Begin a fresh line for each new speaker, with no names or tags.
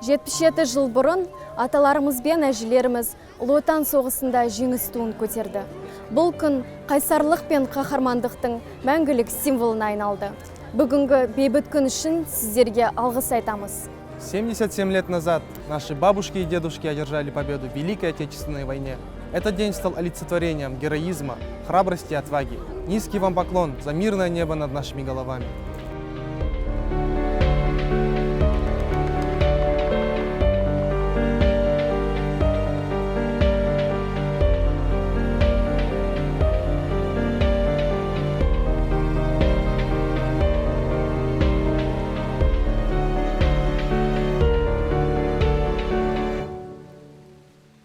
77 жыл бұрын аталарымыз бен әжелеріміз Ұлы Отан соғысында жеңіс туын көтерді. Бұл күн қайсарлық пен қаһармандықтың мәңгілік символына айналды. Бүгінгі бейбіт күн үшін сіздерге алғыс айтамыз.
77 лет назад наши бабушки и дедушки одержали победу в Великой Отечественной войне. Этот день стал олицетворением героизма, храбрости и отваги. Низкий вам поклон за мирное небо над нашими головами.